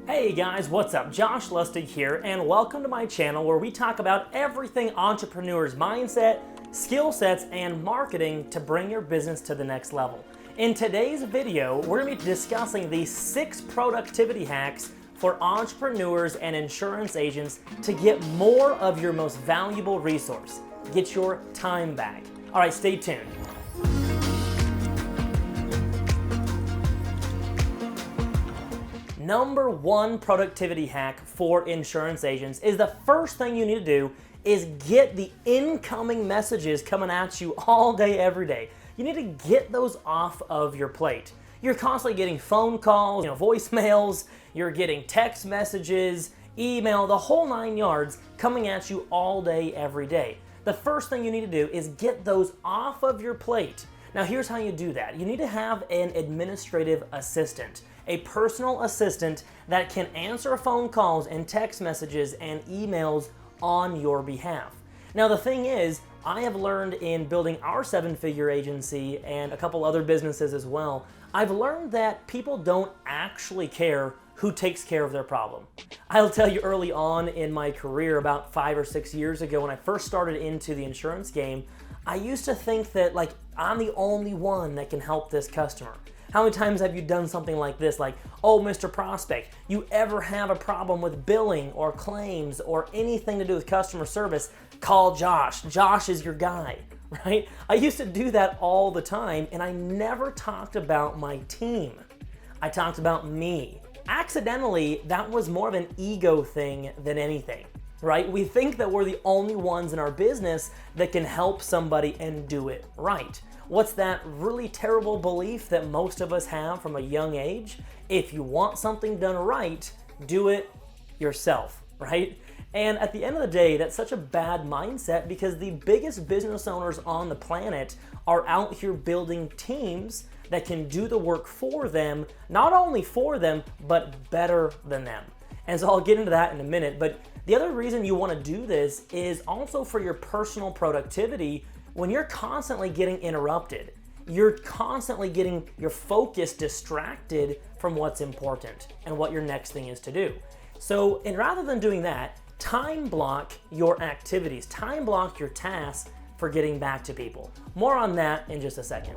Hey guys, what's up? Josh Lustig here, and welcome to my channel where we talk about everything entrepreneurs' mindset, skill sets, and marketing to bring your business to the next level. In today's video, we're going to be discussing the 6 productivity hacks for entrepreneurs and insurance agents to get more of your most valuable resource. Get your time back. All right, stay tuned. Number 1 productivity hack for insurance agents is the first thing you need to do is get the incoming messages coming at you all day, every day. You need to get those off of your plate. You're constantly getting phone calls, voicemails, you're getting text messages, email, the whole 9 yards coming at you all day, every day. The first thing you need to do is get those off of your plate. Now here's how you do that. You need to have an administrative assistant, a personal assistant that can answer phone calls and text messages and emails on your behalf. Now the thing is, I have learned in building our 7-figure agency and a couple other businesses as well, I've learned that people don't actually care who takes care of their problem. I'll tell you, early on in my career, about 5 or 6 years ago when I first started into the insurance game, I used to think that I'm the only one that can help this customer. How many times have you done something like this, like, oh, Mr. Prospect, you ever have a problem with billing or claims or anything to do with customer service, call Josh. Josh is your guy, right? I used to do that all the time, and I never talked about my team. I talked about me. Accidentally, that was more of an ego thing than anything, right? We think that we're the only ones in our business that can help somebody and do it right. What's that really terrible belief that most of us have from a young age? If you want something done right, do it yourself, right? And at the end of the day, that's such a bad mindset because the biggest business owners on the planet are out here building teams that can do the work for them, not only for them, but better than them. And so I'll get into that in a minute, but the other reason you want to do this is also for your personal productivity. When you're constantly getting interrupted, you're constantly getting your focus distracted from what's important and what your next thing is to do. So, and rather than doing that, time block your activities, time block your tasks for getting back to people. More on that in just a second.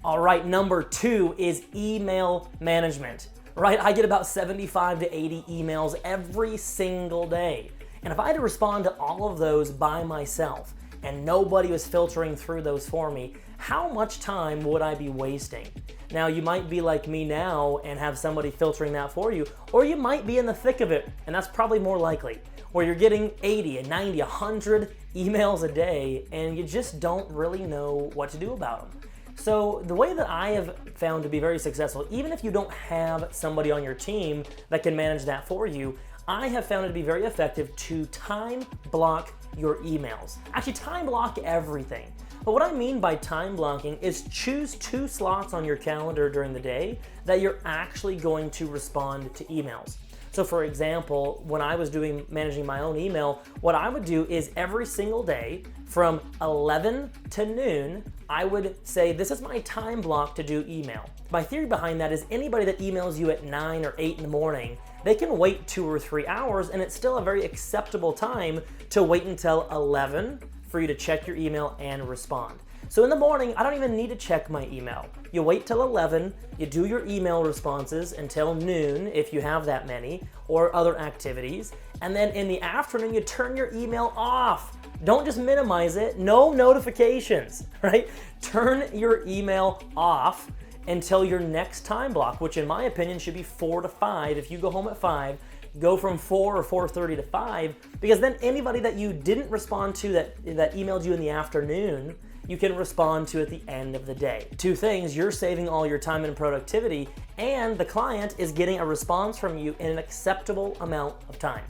All right, number 2 is email management, right? I get about 75 to 80 emails every single day. And if I had to respond to all of those by myself, and nobody was filtering through those for me, how much time would I be wasting? Now, you might be like me now and have somebody filtering that for you, or you might be in the thick of it, and that's probably more likely, where you're getting 80 and 90, 100 emails a day, and you just don't really know what to do about them. So the way that I have found to be very successful, even if you don't have somebody on your team that can manage that for you, I have found it to be very effective to time block your emails. Actually, time block everything. But what I mean by time blocking is choose 2 slots on your calendar during the day that you're actually going to respond to emails. So for example, when I was managing my own email, what I would do is every single day from 11 to noon, I would say, this is my time block to do email. My theory behind that is anybody that emails you at 9 or 8 in the morning, they can wait 2 or 3 hours, and it's still a very acceptable time to wait until 11 for you to check your email and respond. So in the morning, I don't even need to check my email. You wait till 11, you do your email responses until noon if you have that many, or other activities, and then in the afternoon, you turn your email off. Don't just minimize it, no notifications, right? Turn your email off until your next time block, which in my opinion should be 4 to 5. If you go home at 5, go from 4 or 4:30 to 5, because then anybody that you didn't respond to that emailed you in the afternoon, you can respond to at the end of the day. 2 things, you're saving all your time and productivity, and the client is getting a response from you in an acceptable amount of time.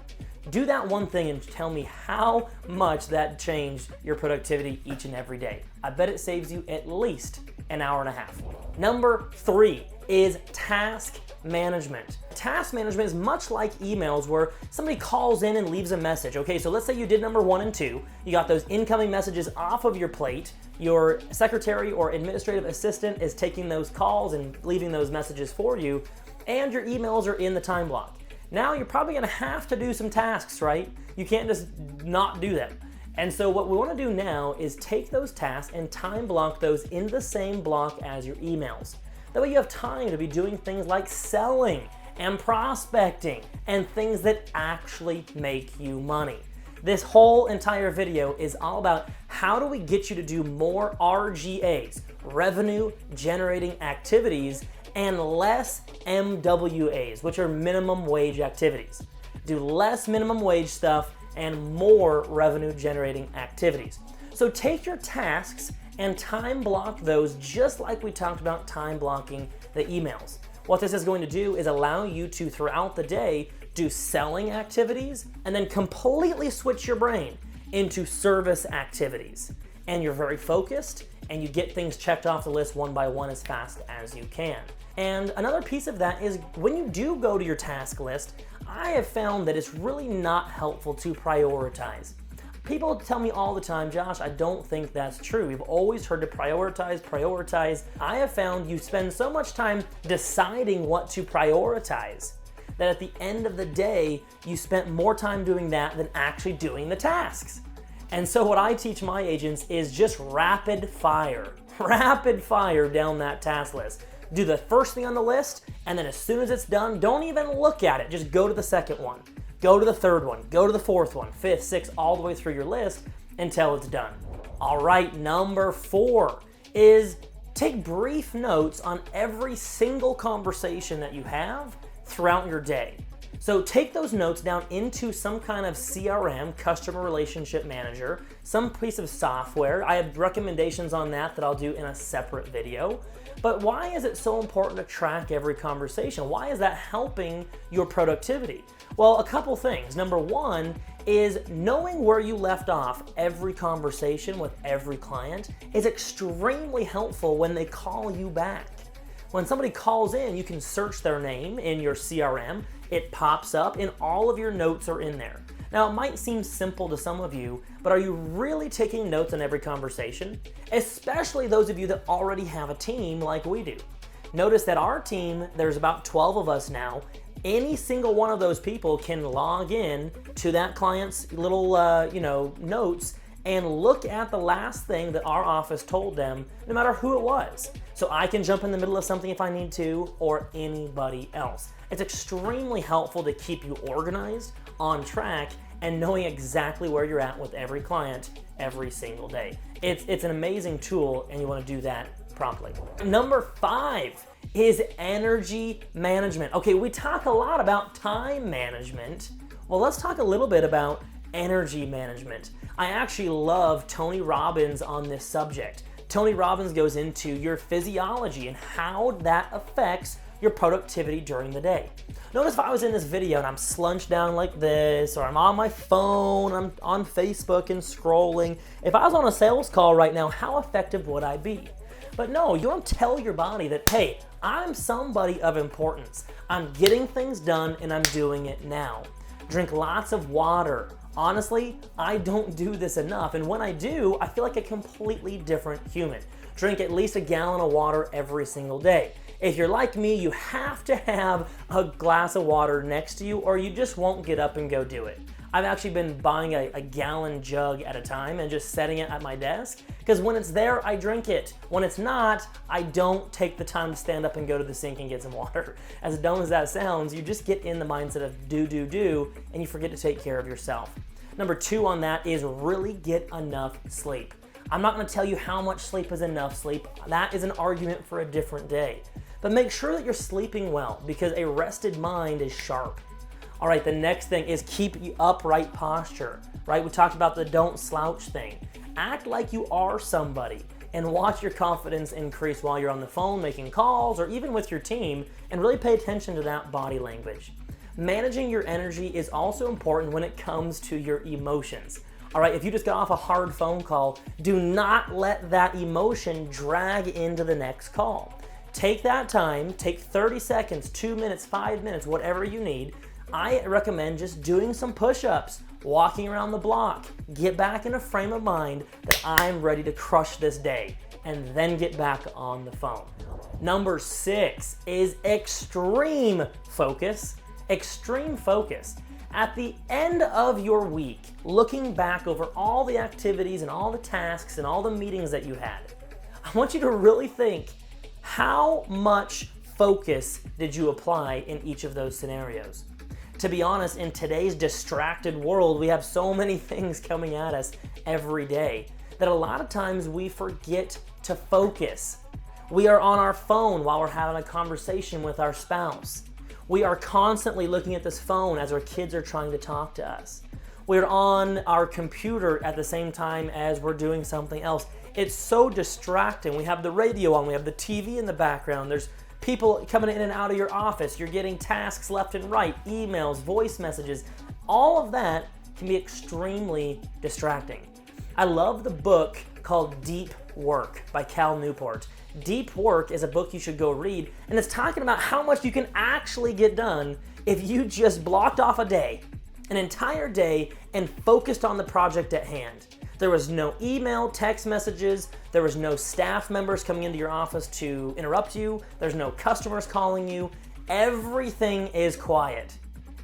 Do that one thing and tell me how much that changed your productivity each and every day. I bet it saves you at least an hour and a half. Number 3 is task management. Task management is much like emails where somebody calls in and leaves a message. Okay, so let's say you did number 1 and 2. You got those incoming messages off of your plate. Your secretary or administrative assistant is taking those calls and leaving those messages for you, and your emails are in the time block. Now you're probably gonna have to do some tasks, right? You can't just not do them. And so what we wanna do now is take those tasks and time block those in the same block as your emails. That way you have time to be doing things like selling and prospecting and things that actually make you money. This whole entire video is all about how do we get you to do more RGAs, revenue generating activities, and less MWAs, which are minimum wage activities. Do less minimum wage stuff and more revenue generating activities. So take your tasks and time block those just like we talked about time blocking the emails. What this is going to do is allow you to, throughout the day, do selling activities and then completely switch your brain into service activities. And you're very focused and you get things checked off the list one by one as fast as you can. And another piece of that is when you do go to your task list, I have found that it's really not helpful to prioritize. People tell me all the time, Josh, I don't think that's true. We've always heard to prioritize. I have found you spend so much time deciding what to prioritize that at the end of the day, you spent more time doing that than actually doing the tasks. And so what I teach my agents is just rapid fire down that task list. Do the first thing on the list, and then as soon as it's done, don't even look at it. Just go to the second one, go to the third one, go to the fourth one, fifth, sixth, all the way through your list until it's done. All right, number 4 is take brief notes on every single conversation that you have throughout your day. So take those notes down into some kind of CRM, customer relationship manager, some piece of software. I have recommendations on that I'll do in a separate video. But why is it so important to track every conversation? Why is that helping your productivity? Well, a couple things. Number 1 is knowing where you left off every conversation with every client is extremely helpful when they call you back. When somebody calls in, you can search their name in your CRM. It pops up and all of your notes are in there. Now, it might seem simple to some of you, but are you really taking notes on every conversation? Especially those of you that already have a team like we do. Notice that our team, there's about 12 of us now. Any single one of those people can log in to that client's little notes and look at the last thing that our office told them, no matter who it was. So I can jump in the middle of something if I need to, or anybody else. It's extremely helpful to keep you organized, on track, and knowing exactly where you're at with every client every single day. It's an amazing tool, and you want to do that promptly. Number 5 is energy management. Okay, we talk a lot about time management. Well, let's talk a little bit about energy management. I actually love Tony Robbins on this subject. Tony Robbins goes into your physiology and how that affects your productivity during the day. Notice if I was in this video and I'm slunched down like this, or I'm on my phone, I'm on Facebook and scrolling. If I was on a sales call right now, how effective would I be? But no, you want to tell your body that, hey, I'm somebody of importance. I'm getting things done and I'm doing it now. Drink lots of water. Honestly, I don't do this enough, and when I do, I feel like a completely different human. Drink at least a gallon of water every single day. If you're like me, you have to have a glass of water next to you or you just won't get up and go do it. I've actually been buying a gallon jug at a time and just setting it at my desk, because when it's there, I drink it. When it's not, I don't take the time to stand up and go to the sink and get some water. As dumb as that sounds, you just get in the mindset of do, and you forget to take care of yourself. Number 2 on that is really get enough sleep. I'm not gonna tell you how much sleep is enough sleep. That is an argument for a different day. But make sure that you're sleeping well, because a rested mind is sharp. All right, the next thing is keep upright posture, right? We talked about the don't slouch thing. Act like you are somebody and watch your confidence increase while you're on the phone making calls or even with your team, and really pay attention to that body language. Managing your energy is also important when it comes to your emotions. All right, if you just got off a hard phone call, do not let that emotion drag into the next call. Take that time, take 30 seconds, 2 minutes, 5 minutes, whatever you need. I recommend just doing some push-ups, walking around the block, get back in a frame of mind that I'm ready to crush this day, and then get back on the phone. Number 6 is extreme focus Extreme focus. At the end of your week, looking back over all the activities and all the tasks and all the meetings that you had, I want you to really think, how much focus did you apply in each of those scenarios? To be honest, in today's distracted world, we have so many things coming at us every day that a lot of times we forget to focus. We are on our phone while we're having a conversation with our spouse. We are constantly looking at this phone as our kids are trying to talk to us. We're on our computer at the same time as we're doing something else. It's so distracting. We have the radio on, we have the TV in the background, there's people coming in and out of your office, you're getting tasks left and right, emails, voice messages. All of that can be extremely distracting. I love the book called Deep Work by Cal Newport. Deep Work is a book you should go read, and it's talking about how much you can actually get done if you just blocked off a day, an entire day, and focused on the project at hand. There was no email, text messages, there was no staff members coming into your office to interrupt you, there's no customers calling you, everything is quiet,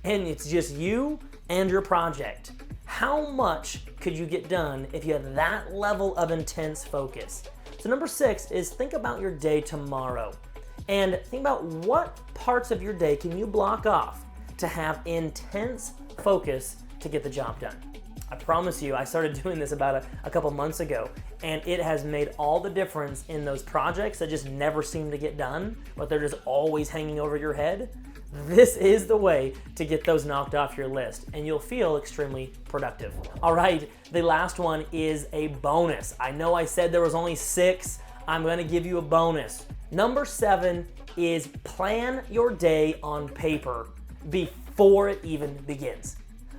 and it's just you and your project. How much could you get done if you had that level of intense focus? So number 6 is think about your day tomorrow and think about what parts of your day can you block off to have intense focus to get the job done. I promise you, I started doing this about a couple months ago, and it has made all the difference in those projects that just never seem to get done, but they're just always hanging over your head. This is the way to get those knocked off your list, and you'll feel extremely productive. All right, the last one is a bonus. I know I said there was only 6. I'm gonna give you a bonus. Number 7 is plan your day on paper before it even begins.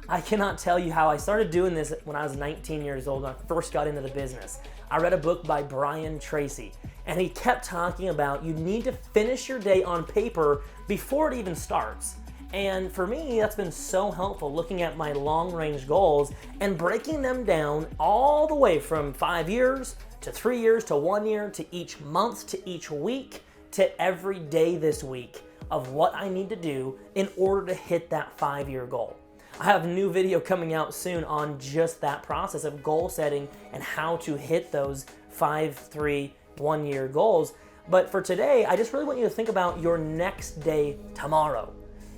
I cannot tell you how I started doing this when I was 19 years old when I first got into the business. I read a book by Brian Tracy, and he kept talking about you need to finish your day on paper before it even starts. And for me, that's been so helpful, looking at my long-range goals and breaking them down all the way from 5 years to 3 years to 1 year to each month to each week to every day this week of what I need to do in order to hit that 5-year goal. I have a new video coming out soon on just that process of goal setting and how to hit those 5, 3, 1 year goals. But for today, I just really want you to think about your next day tomorrow.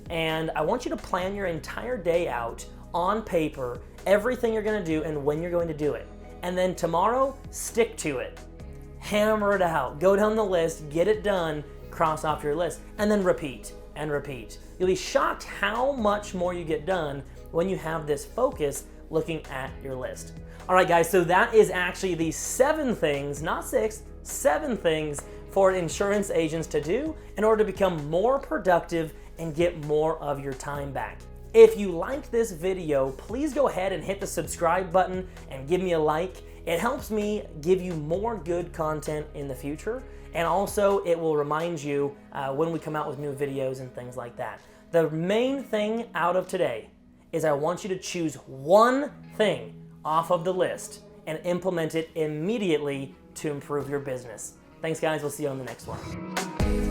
And I want you to plan your entire day out on paper, everything you're gonna do and when you're going to do it. And then tomorrow, stick to it. Hammer it out, go down the list, get it done, cross off your list, and then repeat and repeat. You'll be shocked how much more you get done when you have this focus looking at your list. All right, guys, so that is actually the 7 things, not 6, 7 things for insurance agents to do in order to become more productive and get more of your time back. If you liked this video, please go ahead and hit the subscribe button and give me a like. It helps me give you more good content in the future, and also it will remind you when we come out with new videos and things like that. The main thing out of today is I want you to choose one thing off of the list and implement it immediately to improve your business. Thanks, guys. We'll see you on the next one.